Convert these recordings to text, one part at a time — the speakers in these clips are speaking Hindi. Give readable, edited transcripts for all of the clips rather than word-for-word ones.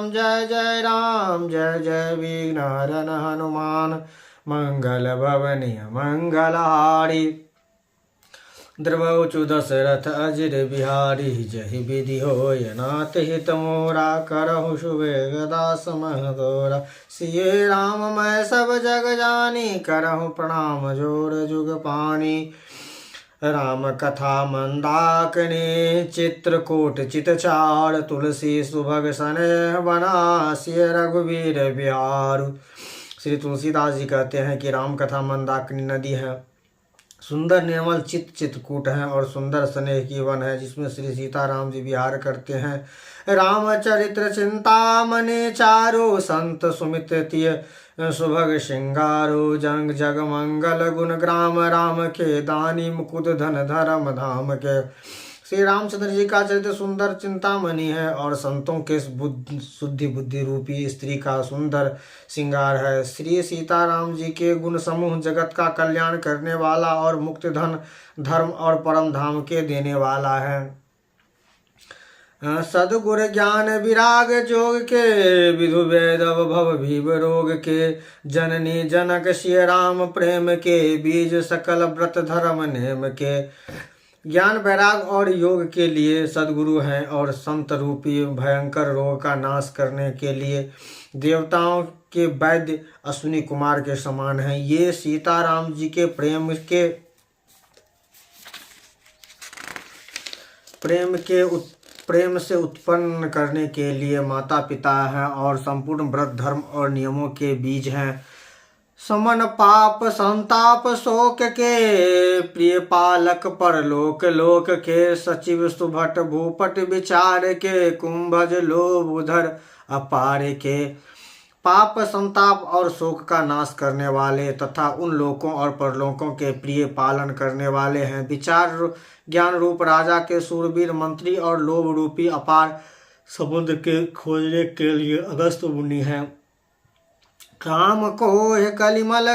राम जय जय विघ्नहरन हनुमान। मंगल भवनीय मंगलहारी द्रवचु दशरथ अजिर बिहारी। जहि विधि होय नाथ हित मोरा करहु सुबेगदास महदोरा। सिये राम मैं सब जग जानी करहु प्रणाम जोर जुग पानी। राम कथा मंदाकिनी चित्रकूट चितचार। तुलसी सुभग सनेह बनासिय रघुवीर बिहारु। श्री तुलसीदास जी कहते हैं कि राम कथा मंदाकिनी नदी है, सुंदर निर्मल चित्रकूट है और सुंदर स्नेह की वन है जिसमें श्री सीताराम जी विहार करते हैं। रामचरित्र चिंतामणि चारो संत सुमित तिय सुभग श्रृंगारो। जंग जग मंगल गुण ग्राम राम के दानी मुकुद धन धर्म धाम के। श्री रामचंद्र जी का चरित्र सुंदर चिंतामणि है और संतों के शुद्धि बुद्धि रूपी स्त्री का सुंदर श्रृंगार है। श्री सीताराम जी के गुण समूह जगत का कल्याण करने वाला और मुक्ति धन धर्म और परम धाम के देने वाला है। सदगुर ज्ञान विराग जोग के विधु वेद भव भीव रोग के। जननी जनक सिय राम प्रेम के बीज सकल व्रत धर्म नेम के। ज्ञान वैराग और योग के लिए सदगुरु हैं और संत रूपी भयंकर रोग का नाश करने के लिए देवताओं के वैद्य अश्विनी कुमार के समान हैं। ये सीताराम जी के प्रेम से उत्पन्न करने के लिए माता पिता हैं और संपूर्ण व्रत धर्म और नियमों के बीज हैं। समन पाप संताप शोक के प्रिय पालक परलोक लोक के। सचिव सुभट भूपट विचार के कुंभज लोभ उधर अपार के। पाप संताप और शोक का नाश करने वाले तथा उन लोकों और परलोकों के प्रिय पालन करने वाले हैं। विचार ज्ञान रूप राजा के शूरवीर मंत्री और लोभ रूपी अपार समुद्र के खोजने के लिए अगस्त मुनि हैं। काम को है कलिमल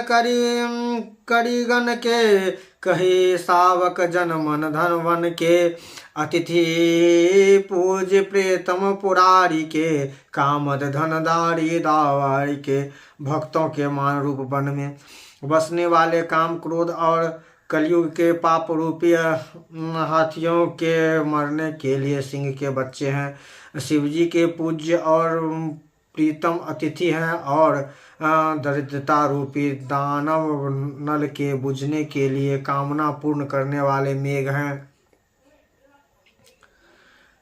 करीगन के कहे सावक जन मन धन वन के। अतिथि पूज्य प्रेतम पुरारी के कामद धनदारी दावारी के। भक्तों के मान रूप वन में बसने वाले काम क्रोध और कलयुग के पाप रूपी हाथियों के मरने के लिए सिंह के बच्चे हैं। शिवजी के पूज्य और प्रीतम अतिथि हैं और दरिद्रता रूपी दानव नल के बुझने के लिए कामना पूर्ण करने वाले मेघ हैं।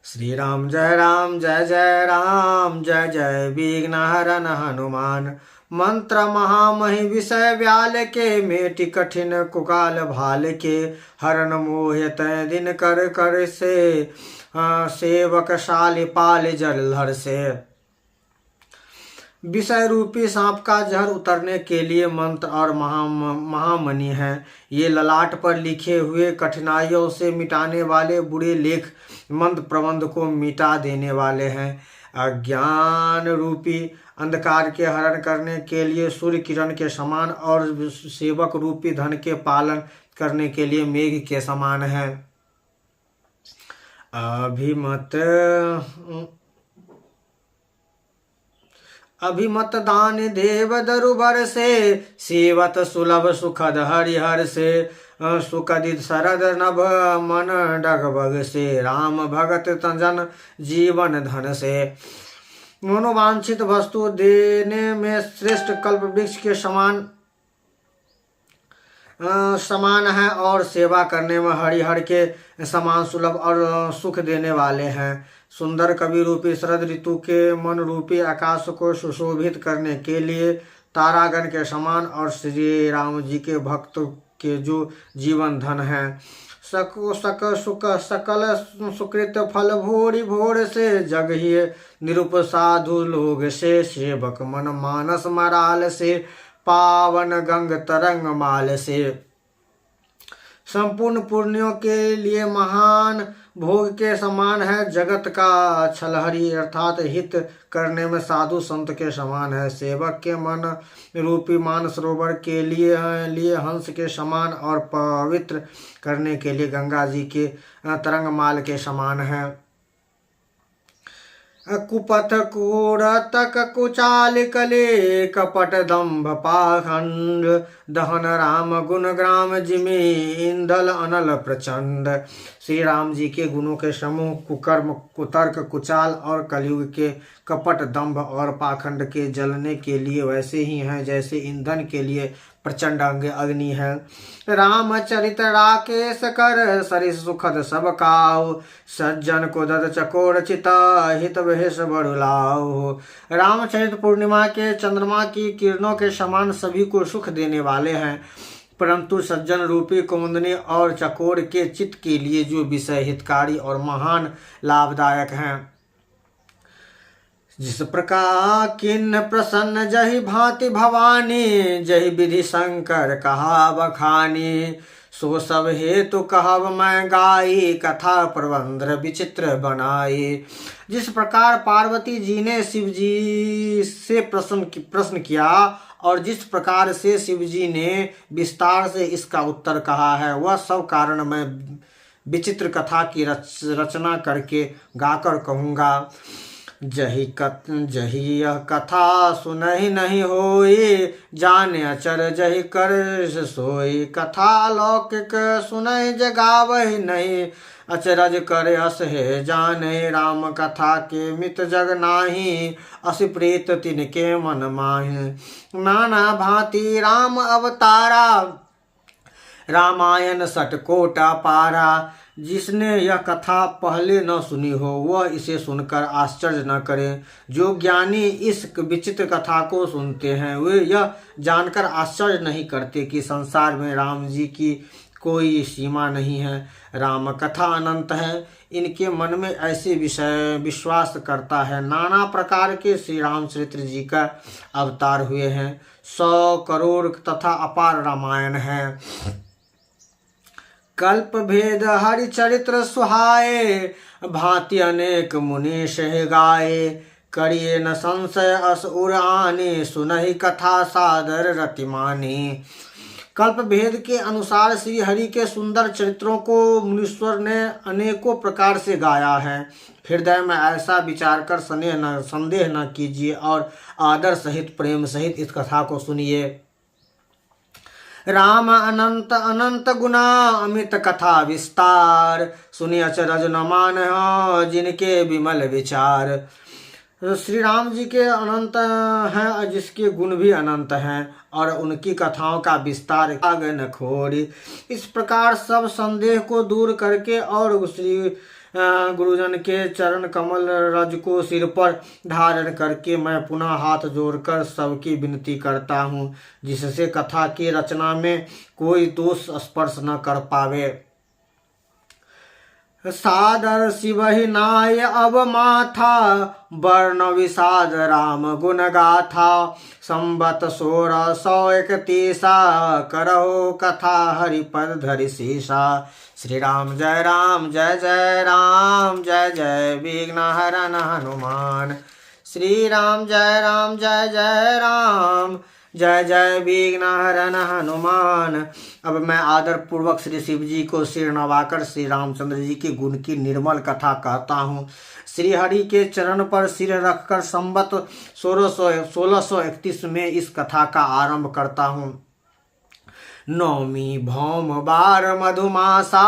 श्री राम जय जय राम जय जय विघ्नहरन हनुमान। मंत्र महामहि विषय व्याल के मेटि कठिन कुकाल भाल के। हरन मोह तय दिन कर कर से सेवक शाल पाल जलधर से। विषय रूपी सांप का जहर उतरने के लिए मंत्र और महामणि हैं। ये ललाट पर लिखे हुए कठिनाइयों से मिटाने वाले बुरे लेख मंद प्रबंध को मिटा देने वाले हैं। अज्ञान रूपी अंधकार के हरण करने के लिए सूर्य किरण के समान और सेवक रूपी धन के पालन करने के लिए मेघ के समान है। अभिमत दान देव दरुबर से सेवत सुलभ सुखद हरिहर से। सुखदित शरद नभ मन डगबग से राम भगत तजन जीवन धन से। मनोवांछित वस्तु देने में श्रेष्ठ कल्प वृक्ष के समान है और सेवा करने में हरिहर के समान सुलभ और सुख देने वाले हैं। सुंदर कवि रूपी शरद ऋतु के मन रूपी आकाश को सुशोभित करने के लिए तारागण के समान और श्री राम जी के भक्त के जो जीवन धन है। सकल सुकृत फल भोरी भोर से जग ही निरुप साधु लोग से। सेवक मन मानस मराल से पावन गंग तरंग माल से। संपूर्ण पुण्यों के लिए महान भोग के समान है। जगत का छलहरी अर्थात हित करने में साधु संत के समान है। सेवक के मन रूपी मान सरोवर के लिए हंस के समान और पवित्र करने के लिए गंगा जी के तरंग माल के समान है। कुपथ कूड़तक कुचाल कले कपट दंभ पाखंड दहन राम गुण ग्राम जिमे इंदल अनल प्रचंड। श्री राम जी के गुणों के समूह कुकर्म कुतर्क कुचाल और कलयुग के कपट दंभ और पाखंड के जलने के लिए वैसे ही हैं जैसे ईंधन के लिए प्रचंड अग्नि है। रामचरित राकेश कर सरिस सुखद सब काऊ सज्जन को दद चकोर चिता हित बहेश बड़ुलाओ। रामचरित पूर्णिमा के चंद्रमा की किरणों के समान सभी को सुख देने वाले हैं, परंतु सज्जन रूपी कुमुदनी और चकोर के चित्त के लिए जो विषय हितकारी और महान लाभदायक हैं। जिस प्रकार किन्न प्रसन्न जहि भांति भवानी जहि विधि शंकर कहा बखानी सो सब हेतु कहब मैं गाई कथा प्रबंध विचित्र बनाई। जिस प्रकार पार्वती जी ने शिव जी से प्रश्न किया और जिस प्रकार से शिव जी ने विस्तार से इसका उत्तर कहा है वह सब कारण मैं विचित्र कथा की रचना करके गाकर कहूँगा। जही यह कथा सुनहि नहीं होई जाने अचर जही कर सोई। कथा लौकिक सुनहि जगावहि नहीं अचरज करे अस हे जाने। राम कथा के मित जग नाही असि प्रीत तिनके मन माहि। नाना भांति राम अवतारा रामायण सटकोटा पारा। जिसने यह कथा पहले न सुनी हो वह इसे सुनकर आश्चर्य न करे। जो ज्ञानी इस विचित्र कथा को सुनते हैं वे यह जानकर आश्चर्य नहीं करते कि संसार में राम जी की कोई सीमा नहीं है। राम कथा अनंत है, इनके मन में ऐसे विषय विश्वास करता है। नाना प्रकार के श्री रामचरित्र जी का अवतार हुए हैं। 100 करोड़ तथा अपार रामायण है। कल्प भेद हरि चरित्र सुहाए भांति अनेक मुनि सह गाए। करिए न संशय अस उर आने सुनहि कथा सादर रतिमानी। कल्प भेद के अनुसार श्री हरि के सुंदर चरित्रों को मुनीश्वर ने अनेकों प्रकार से गाया है। हृदय में ऐसा विचार कर संदेह न कीजिए और आदर सहित प्रेम सहित इस कथा को सुनिए। राम अनंत अनंत गुना अमित कथा विस्तार सुनि अचरज न मान जिनके विमल विचार। श्री राम जी के अनंत हैं जिसके गुण भी अनंत हैं और उनकी कथाओं का विस्तार आगे न खोड़ी। इस प्रकार सब संदेह को दूर करके और श्री गुरुजन के चरण कमल रज को सिर पर धारण करके मैं पुनः हाथ जोड़कर सबकी विनती करता हूँ जिससे कथा की रचना में कोई दोष स्पर्श न कर पावे। सादर शिवहि नाय अब माथा वर्ण विषाद राम गुण गाथा। संबत 1631 करहो कथा हरिपद धरि शीशा। श्री राम जय राम जय जय राम जय जय विघ्न हरन हनुमान। श्री राम जय जय राम जय जय विघ्न हरन हनुमान। अब मैं आदर पूर्वक श्री शिव जी को सिर नवाकर श्री रामचंद्र जी के गुण की निर्मल कथा कहता हूँ। श्री हरि के चरण पर सिर रखकर संबत 1631 में इस कथा का आरंभ करता हूँ। नौमी भौम बार मधुमासा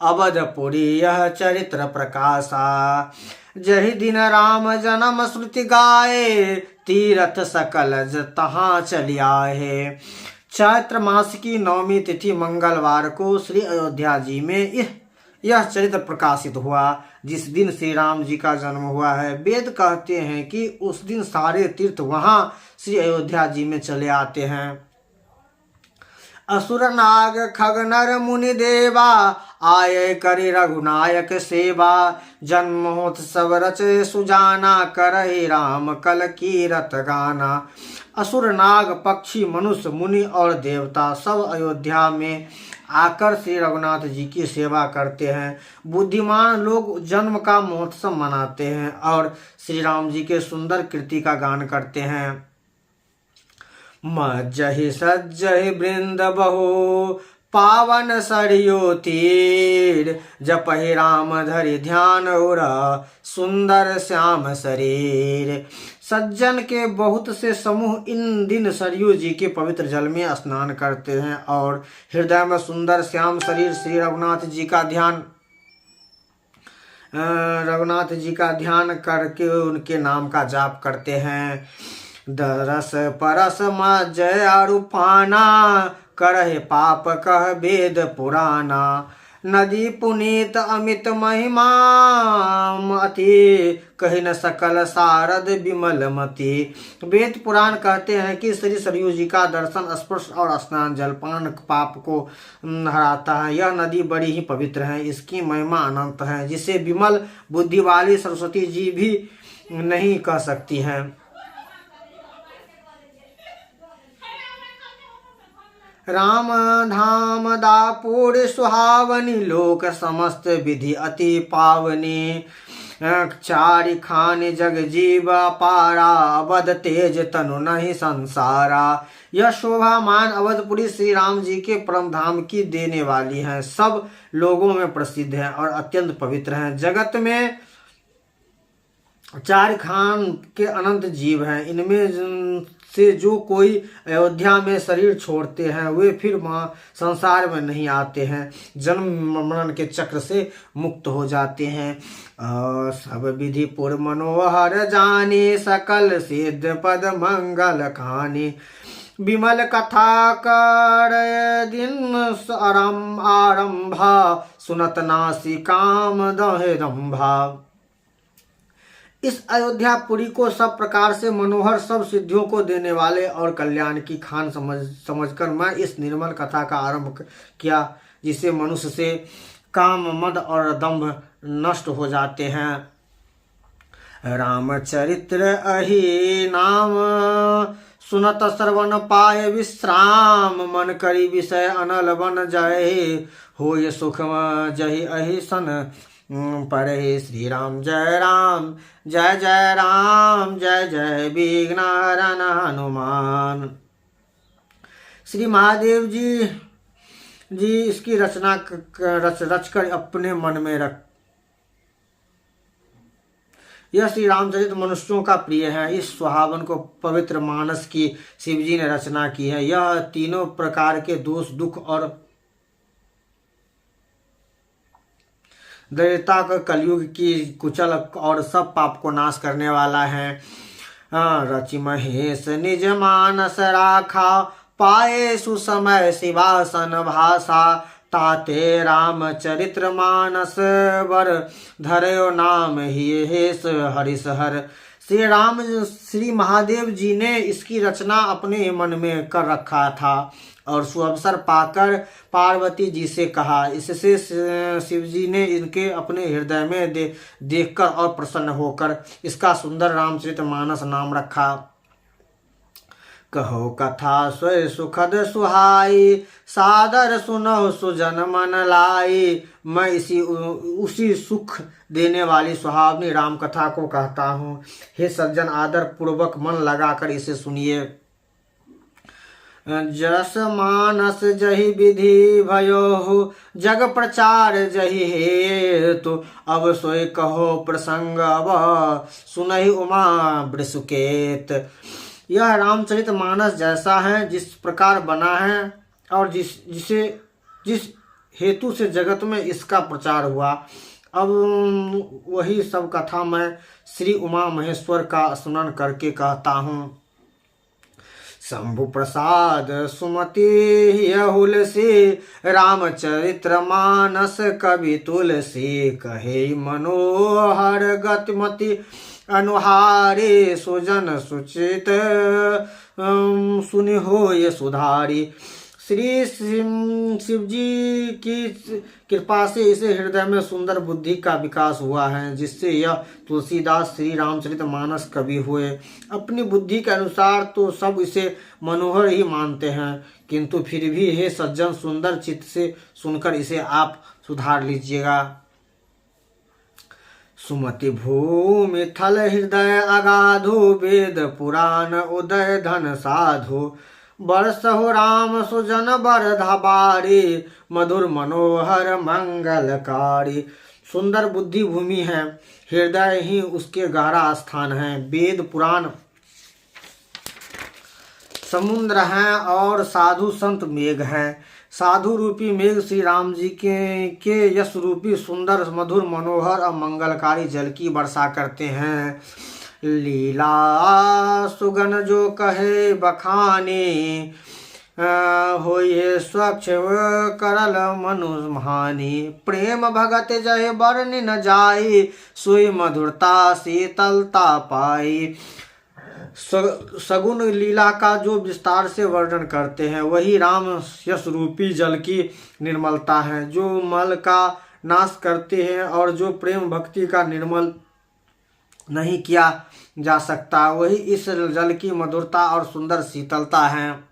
अवधपुरी यह चरित्र प्रकाशा। जहि दिन राम जन्म श्रुति गाए तीरथ सकल तहाँ चली आए। चैत्र मास की नौमी तिथि मंगलवार को श्री अयोध्या जी में यह चरित्र प्रकाशित हुआ जिस दिन श्री राम जी का जन्म हुआ है। वेद कहते हैं कि उस दिन सारे तीर्थ वहाँ श्री अयोध्या जी में चले आते हैं। असुर नाग खग नर मुनि देवा आये करि रघुनायक सेवा। जन्मोत्सव रचे सुजाना करहि राम कल कीरत गाना। असुर नाग पक्षी मनुष्य मुनि और देवता सब अयोध्या में आकर श्री रघुनाथ जी की सेवा करते हैं। बुद्धिमान लोग जन्म का महोत्सव मनाते हैं और श्री राम जी के सुंदर कृति का गान करते हैं। मज्जहि सज्जहि वृंद बहु पावन सरयू तीर, जपहि राम धरि ध्यान उर, सुंदर श्याम शरीर। सज्जन के बहुत से समूह इन दिन सरयू जी के पवित्र जल में स्नान करते हैं और हृदय में सुंदर श्याम शरीर श्री रघुनाथ जी का ध्यान करके उनके नाम का जाप करते हैं। दरस परस मज्जय अरूपाना, करहि पाप कह वेद पुराना। नदी पुनीत अमित महिमा अति, कहि न सकल सारद विमल मति। वेद पुराण कहते हैं कि श्री सरयू जी का दर्शन, स्पर्श और स्नान जलपान पाप को हराता है। यह नदी बड़ी ही पवित्र है, इसकी महिमा अनंत है, जिसे विमल बुद्धि वाली सरस्वती जी भी नहीं कह सकती हैं। राम धाम दापुर सुहावनी, लोक समस्त विधि अति पावनी। चारि खानि जग जीव पारा, अवध तेज तनु नहीं संसारा। यह शोभामान अवधपुरी श्री राम जी के परम धाम की देने वाली है, सब लोगों में प्रसिद्ध है और अत्यंत पवित्र है। जगत में चार खान के अनंत जीव हैं, इनमें से जो कोई अयोध्या में शरीर छोड़ते हैं वे फिर संसार में नहीं आते हैं, जन्म मरण के चक्र से मुक्त हो जाते हैं। सब विधि पुर मनोहर जाने, सकल सिद्ध पद मंगल खानी। विमल कथा कर दिन आरंभा, सुनत नासी काम दहे रंभा। इस अयोध्यापुरी को सब प्रकार से मनोहर, सब सिद्धियों को देने वाले और कल्याण की खान समझकर मैं इस निर्मल कथा का आरंभ किया, जिससे मनुष्य से काम, मद और दंभ नष्ट हो जाते हैं। रामचरित्र अहि नाम, सुनत श्रवण पाए विश्राम। मन करी विषय अनल बन जाए, होय सुख जहि अहि सन पढ़े। श्री राम जय राम, जय जय राम, जय जय विघ्नहरण हनुमान। श्री महादेव जी इसकी रचना रच कर अपने मन में रख। यह श्री रामचरित मनुष्यों का प्रिय है। इस सुहावन को पवित्र मानस की शिव जी ने रचना की है। यह तीनों प्रकार के दोष, दुख और दरिद्रता का कलयुग की कुचल और सब पाप को नाश करने वाला है। रचि महेश निज मानस राखा, पाए सुसमय शिवासन भाषा। ताते रामचरित्र मानस वर, धरयो नाम ही हेस हरिशहर। श्री महादेव जी ने इसकी रचना अपने मन में कर रखा था और सुअवसर पाकर पार्वती जी से कहा। इससे शिव जी ने इनके अपने हृदय में देखकर और प्रसन्न होकर इसका सुंदर रामचरितमानस नाम रखा। कहो कथा सोय सुखद सुहाई, सादर सुनो सुजन मन लाई। मैं उसी सुख देने वाली सुहावनी राम कथा को कहता हूँ। हे सज्जन, आदर पूर्वक मन लगाकर इसे सुनिए। जस मानस जहि विधि भयो, जग प्रचार जहि हेतु। अब सोई कहो प्रसंग अब, सुनहि उमा वृषकेत। यह रामचरित मानस जैसा है जिस प्रकार बना है और जिस हेतु से जगत में इसका प्रचार हुआ, अब वही सब कथा मैं श्री उमा महेश्वर का स्मरण करके कहता हूँ। शंभु प्रसाद सुमति हुलसी, रामचरित्र मानस कवि तुलसी। कहे मनोहर गतिमति, अनुहारी सुजन सुचित सुनि होय सुधारी। श्री शिव जी की कृपा से इसे हृदय में सुंदर बुद्धि का विकास हुआ है, जिससे यह तुलसीदास श्री रामचरित मानस कवि हुए। अपनी बुद्धि के अनुसार तो सब इसे मनोहर ही मानते हैं, किंतु फिर भी हे सज्जन, सुंदर चित्त से सुनकर इसे आप सुधार लीजिएगा। सुमति भूमि थल हृदय अगाधो, वेद पुराण उदय धन साधु। बरसहु राम सुजन बरधा बारी, मधुर मनोहर मंगलकारी। सुंदर बुद्धि भूमि है, हृदय ही उसके गहरा स्थान है। वेद पुराण समुद्र हैं और साधु संत मेघ हैं। साधु रूपी मेघ श्री राम जी के यश रूपी सुंदर मधुर मनोहर और मंगलकारी जल की वर्षा करते हैं। लीला सुगन जो कहे बखाने, होइए स्वच्छ करल मनुहानि। प्रेम भगत जय बरन न जाई, सोई मधुरता शीतलता पाई। सगुन लीला का जो विस्तार से वर्णन करते हैं वही राम यश रूपी जल की निर्मलता है, जो मल का नाश करते हैं और जो प्रेम भक्ति का निर्मल नहीं किया जा सकता, वही इस जल की मधुरता और सुंदर शीतलता है।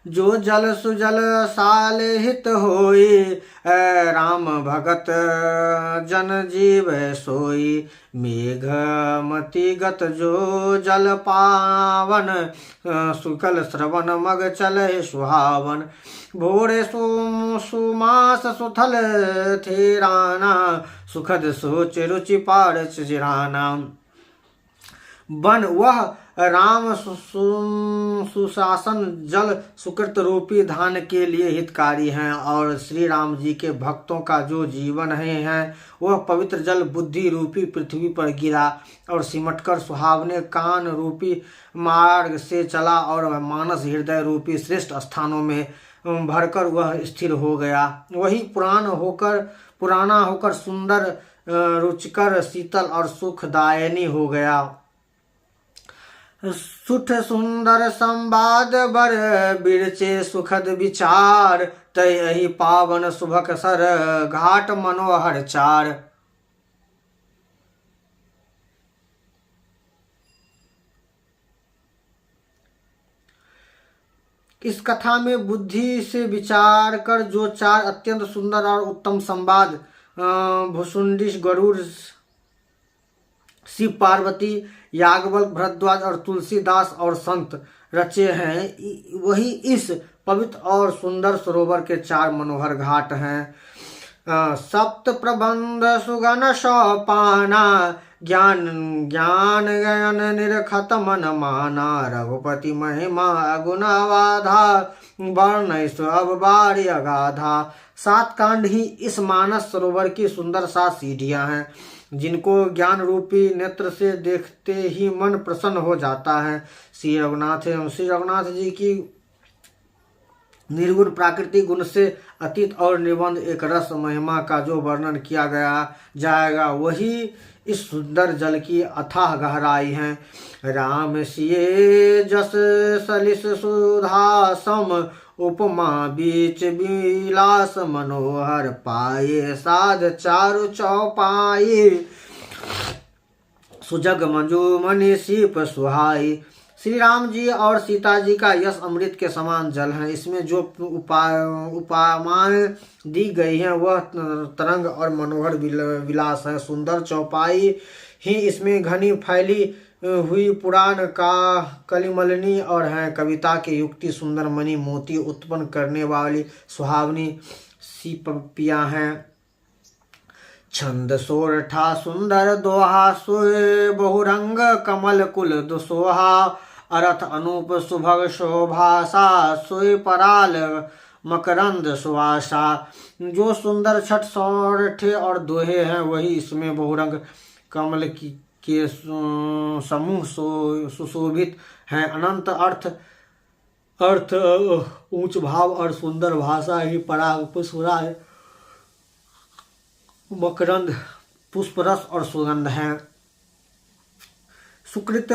जो जल सुजल साल हित होई, राम भगत जन जीव सोई। मेघ मति गत जो जल पावन, सुकल श्रवण मग चले सुहावन। भोरे सुमास सुथल थेराना, सुखद सोच रुचि पार चिराना। वन वह राम सुशासन जल सुकृत रूपी धान के लिए हितकारी हैं, और श्री राम जी के भक्तों का जो जीवन है वह पवित्र जल बुद्धि रूपी पृथ्वी पर गिरा और सिमटकर सुहावने कान रूपी मार्ग से चला और मानस हृदय रूपी श्रेष्ठ स्थानों में भरकर वह स्थिर हो गया। वही पुराना होकर सुंदर रुचिकर शीतल और सुखदायनी हो गया। सुठ सुंदर संवाद बर बिरचे सुखद विचार, तय यही पावन सुभक सर घाट मनोहर चार। इस कथा में बुद्धि से विचार कर जो चार अत्यंत सुंदर और उत्तम संवाद भुसुंडी, गरुड़, शिव पार्वती, याज्ञवल्क्य, भरद्वाज और तुलसीदास और संत रचे हैं, वही इस पवित्र और सुंदर सरोवर के चार मनोहर घाट हैं। सप्त प्रबंध सुगन सोपाना, ज्ञान गयन निरखत मन माना। रघुपति महिमा अगुण अवाधा, वर्ण अब बारी अगाधा। 7 कांड ही इस मानस सरोवर की सुंदर 7 सीढ़ियां हैं, जिनको ज्ञान रूपी नेत्र से देखते ही मन प्रसन्न हो जाता है। श्री रघुनाथ जी की निर्गुण प्राकृतिक गुण से अतीत और निबंध एक रस महिमा का जो वर्णन किया जाएगा, वही इस सुंदर जल की अथाह गहराई है। राम सिए जस सलिस सुधा सम, उपमा बीच विलास मनोहर पाए। साध चारु चौपाई, सुजग मंजू मणि सीप सुहाई। श्री राम जी और सीता जी का यश अमृत के समान जल है। इसमें जो उपमाएं दी गई हैं वह तरंग और मनोहर विलास है। सुंदर चौपाई ही इसमें घनी फैली हुई पुराण का कलिमलनी और है। कविता के युक्ति सुंदर मणि मोती उत्पन्न करने वाली सुहावनी सीपियां हैं। छंद सोरठा सुंदर दोहा, सोए बहुरंग कमल कुल दुसोहा। अरथ अनूप सुभग शोभासा, सोए पराल मकरंद सुवासा। जो सुंदर छठ सोरठे और दोहे हैं वही इसमें बहुरंग कमल के समूह सुशोभित हैं। अनंत अर्थ ऊंच भाव और सुंदर भाषा ही पराग पुष्पराज मकरंद पुष्परस और सुगंध है। सुकृत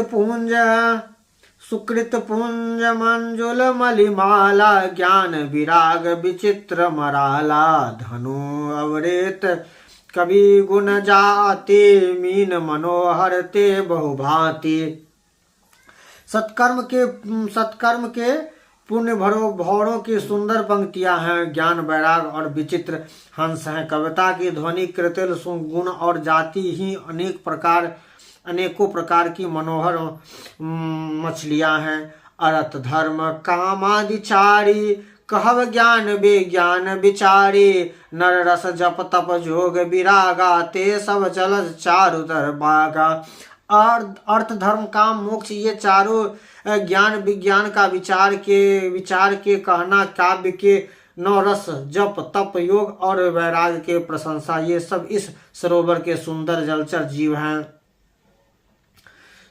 पुंज मंजुल मलिमाला, ज्ञान विराग विचित्र मराला। धनु अवरेत कवि गुण जाते, मीन मनोहर ते बहुभांति। सत्कर्म के पुण्य भौरों की सुंदर पंक्तियां हैं। ज्ञान वैराग और विचित्र हंस हैं। कविता की ध्वनि कृतिल गुण और जाति ही अनेकों प्रकार की मनोहर मछलियां हैं। अर्थ धर्म कामादिचारी कहव ज्ञान विज्ञान विचारी नर रस जप तप जोग विरागा ते सब जलज चारु दर बागा। अर्थ धर्म काम मोक्ष ये चारों ज्ञान विज्ञान का विचार के कहना, काव्य के नौ रस जप तप योग और वैराग्य के प्रशंसा, ये सब इस सरोवर के सुंदर जलचर जीव हैं।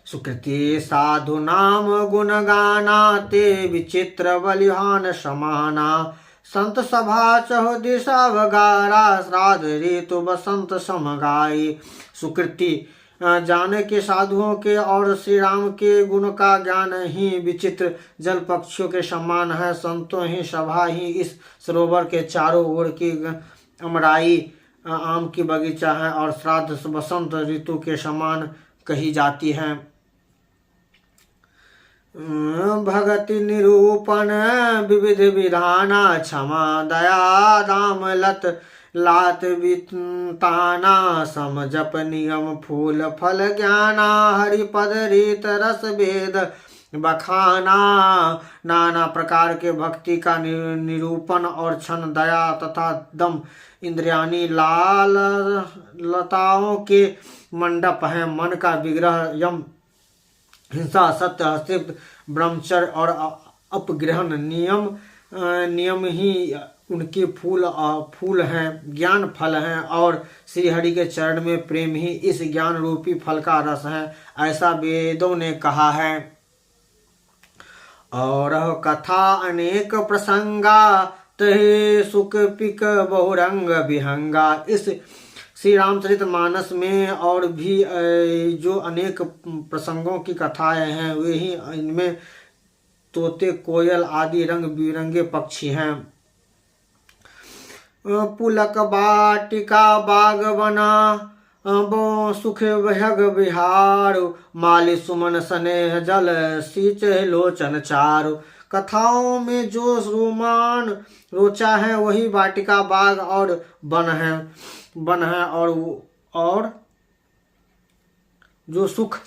सुकृति साधु नाम गुण गाना ते विचित्र बलिहान समाना संत सभा चहो दिशा वगारा श्राद्ध ऋतु बसंत समगाई। सुकृति जाने के साधुओं के और श्री राम के गुण का ज्ञान ही विचित्र जल पक्षियों के समान है। संतों ही सभा ही इस सरोवर के चारों ओर की अमराई आम की बगीचा है और श्राद्ध बसंत ऋतु के समान कही जाती है। भगति निरूपण विविध विधाना क्षमा दया दाम लत लात विताना सम जप नियम फूल फल ज्ञाना हरिपद रीत रस वेद बखाना। नाना प्रकार के भक्ति का निरूपण और क्षण दया तथा दम इंद्रियानी लाल लताओं के मंडप है। मन का विग्रह यम हिंसा सत्य हस्तित्व ब्रह्मचर्य और अपग्रहण नियम ही उनके फूल हैं, ज्ञान फल हैं और श्री हरि के चरण में प्रेम ही इस ज्ञान रूपी फल का रस है, ऐसा वेदों ने कहा है। और कथा अनेक प्रसंगा तहे सुख पिक बहुरंग विहंगा। इस श्री रामचरित मानस में और भी जो अनेक प्रसंगों की कथाएं हैं वे ही इनमें तोते कोयल आदि रंग बिरंगे पक्षी हैं। पुलक बाटिका बाग बना बो सुख भयग विहार माली सुमन स्नेह जल सींच लोचन चारु। कथाओं में जो रोमान रोचा है वही वाटिका बाग और वन है और जो सुख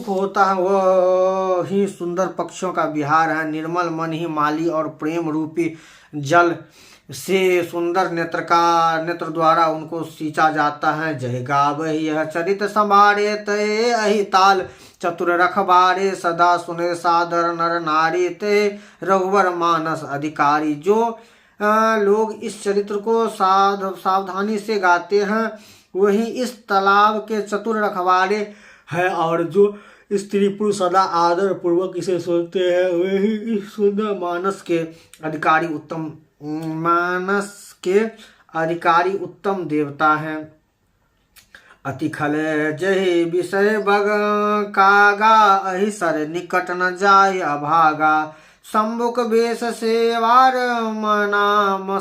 होता है वह ही सुंदर पक्षियों का विहार है। निर्मल मन ही माली और प्रेम रूपी जल से सुंदर नेत्र द्वारा उनको सींचा जाता है। जय गावहि यह चरित संभारे तय अहि ताल चतुर रखबारे सदा सुने सादर नर नारी ते रघुवर मानस अधिकारी। जो लोग इस चरित्र को सावधानी से गाते हैं वही इस तालाब के चतुर रखवारे है और जो स्त्री पुरुष सदा आदर पूर्वक इसे सुनते हैं वही इस सुंदर मानस के अधिकारी उत्तम देवता हैं। अति खल जय विषय बग कागा अहिसर निकट न जाय अभागा। सम्मुख वेश सेवार मना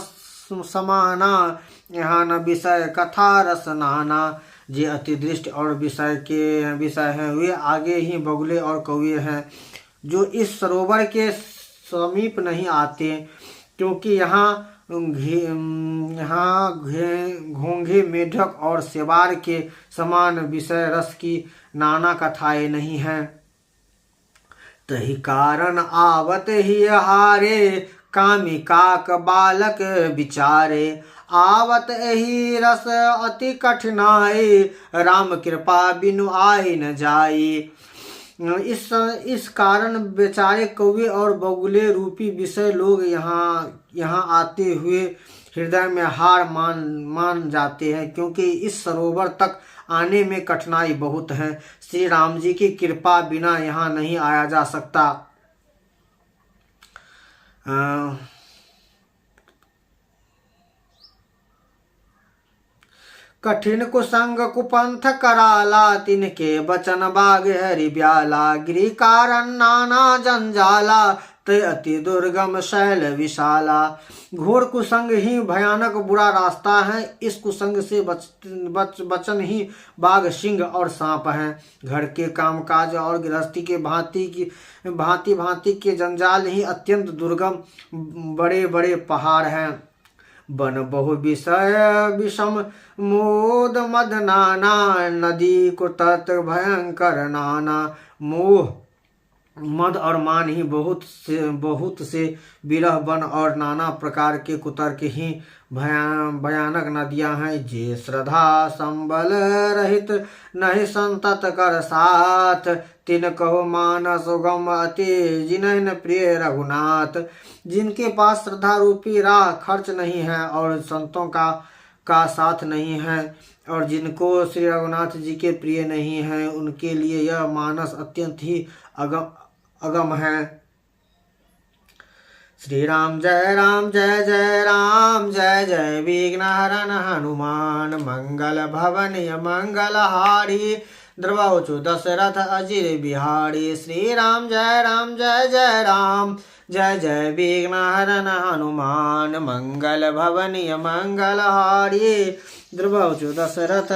समाना यहाँ न विषय कथा रस नाना। जे अति दृष्ट और विषय हैं वे आगे ही बगुले और कौवे हैं जो इस सरोवर के समीप नहीं आते, क्योंकि यहाँ घोंघे मेढक और सेवार के समान विषय रस की नाना कथाएं नहीं हैं। तही कारण आवत ही हारे कामिकाक बालक विचारे। आवत एही रस अति कठिनाई राम कृपा बिनु आय न जाई। इस कारण बेचारे कौवे और बगुले रूपी विषय लोग यहाँ आते हुए हृदय में हार मान जाते हैं, क्योंकि इस सरोवर तक आने में कठिनाई बहुत है। श्री राम जी की कृपा बिना यहाँ नहीं आया जा सकता। कठिन कुसंग कुपंथ कराला तिनके बचन बाग हरि ब्याला। गिरि कारण नाना जंजाला ते अति दुर्गम शैल विशाला। घोर कुसंग ही भयानक बुरा रास्ता है। इस कुसंग से बचन ही बाघ सिंह और सांप हैं। घर के कामकाज और गृहस्थी के भांति के जंजाल ही अत्यंत दुर्गम बड़े बड़े पहाड़ हैं। बन बहु विषय विषम मोद मद नाना, नदी कुतत भयंकर नाना। मोह मद और मान ही बहुत से विरह वन और नाना प्रकार के कुतर्क ही भयानक नदियां हैं। जे श्रद्धा संबल रहित नहीं संतत कर साथ, तिन कहो मानस गम अति जिनन प्रिय रघुनाथ। जिनके पास श्रद्धा रूपी राह खर्च नहीं है और संतों का साथ नहीं है, और जिनको श्री रघुनाथ जी के प्रिय नहीं है, उनके लिए यह मानस अत्यंत ही अगम है। श्री राम जय जय राम, जय जय विघ्न हरन हनुमान। मंगल भवनीय मंगल हारी, द्रवहुचु दशरथ अजिर बिहारी। श्री राम जय राम, जय जय विघ्न हरन हनुमान। मंगल भवनीय मंगल हारी, द्रवहुचु दशरथ